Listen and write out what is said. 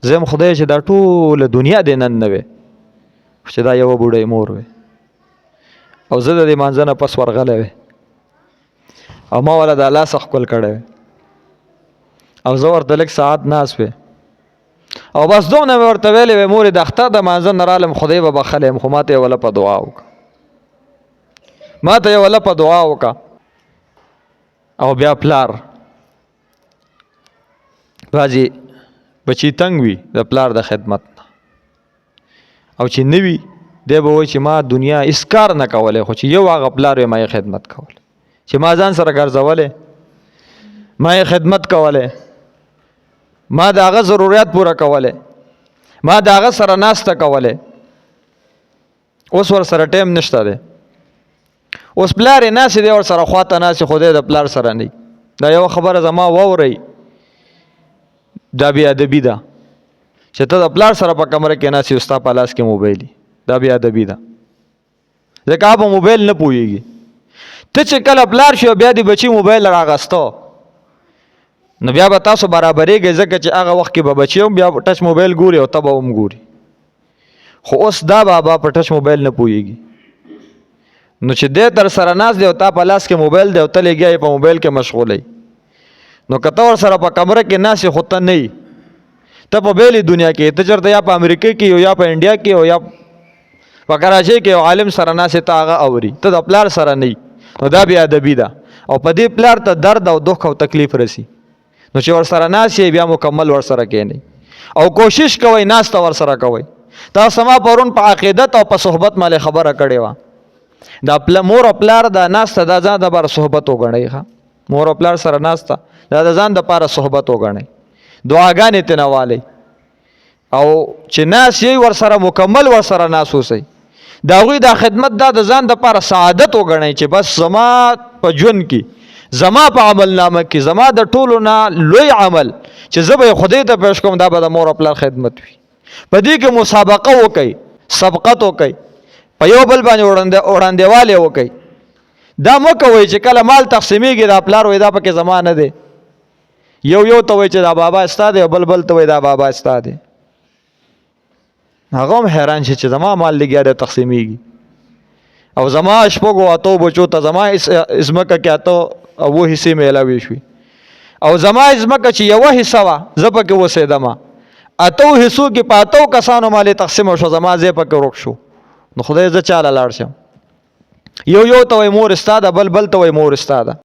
زم خدای چې دا ټول دنیا دې نن نه وي چې دا یو بوډۍ مور وي او زه د دې مانځه نه پس ورغلی وی او ما والا د لاس ښکل کړی وی او زه ورته لږ ساعت ناست وی او بس دومره مې ورته ویلې وی مورې د اختر د مانځه نه رالم خدای به بخلی یم خو ما ته یې وله په دعا وکړه ما ته یې وله په دعا وکړه او بیا پلار بعضې بچی تنګ وي د پلار د خدمت نه او چې نه وي دی به وایي چې ما دنیا هېڅ کار نه کولی خو چې یو هغه پلار وی ما یې خدمت کولی چې ما ځان سره ګرځولی ما یې خدمت کولی ما د هغه ضرورت پوره کولی ما د هغه سره ناسته کولی اوس ورسره ټایم نشته دی اوس پلار یې ناست دی ورسره خواته ناست خو دی د پلار سره نه دا یوه خبره زما واورئ دا بې ادبي ده چې ته د پلار سره په کمره کې ناست یې ستا په لاس کې موبایل دا بې ادبي ده ځکه هغه په موبایل نه پوهېږي ته چې کله پلار شي بیا د بچي موبایل راغسته نو بیا به تاسو برابرېږئ ځکه چې هغه وخت کې به بچي هم بیا ټچ موبایل ګوري او ته به هم ګوري خو اوس دا بابا په ټچ موبایل نه پوهېږي نو چې دی در سره ناست دی او تا په لاس کې موبایل دی او ته لګیا یې په موبایل کې مشغولی نو که ته ورسره په کمره کې ناست خو ته نه یې ته په بیلې دنیا کې ته چېرته یا په امریکا کې یا په انډیا کې او یا په کراچۍ کې یو عالم سره ناست ته هغه اوري ته د پلار سره نه نو دا بې ادبي ده او په دې پلار ته درد او دخ او تکلیف رسی نو چې ورسره ناست یې بیا مکمل ورسره کښېنئ او کوشش کوئ ناسته ورسره کوئ تاسو ما پرون په عقیدت او په صحبت باندې خبره کړې وه دا مور او پلار دا ناسته دا ځان دپاره صحبت وګڼئ ښه مور او پلار سره ناسته دا د ځان دپاره صحبت وګڼئ دعاګانې ترې نه والئ او چې ناست یې ورسره مکمل ورسره ناست اوسئ د هغوی دا خدمت دا د ځان دپاره سعادت وګڼئ چې بس زما په ژوند کې زما په عمل نامه کې زما د ټولو نه لوی عمل چې زه به یې خدای ته پیش کوم دا به د مور او پلار خدمت وي په دې کې مسابقه وکئ سبقت وکئ په یو بل باندې وړاندېوالی وکئ دا مه کوئ چې کله مال تقسیمیږي دا پلار وایي دا پکې زما نه دی یو ته وایي چې دا بابا ستا دی او بل ته وایي دا بابا ستا دی هغه هم حیران شي چې زما مال لګیا دی تقسیمیږي او زما شپږو اتو بچو ته زما ځمکه کې اتو اوه حصې میلاوي شوي او زما ځمکه چې یوه حصه وه زه پکې اوسېدم اتو حصو کې په اتو کسانو مالې تقسیم شو زما ځای پکې ورک شو نو خدای زه چاله لاړ شم یو ته وایي مور ستا ده بل ته وایي مور ستا ده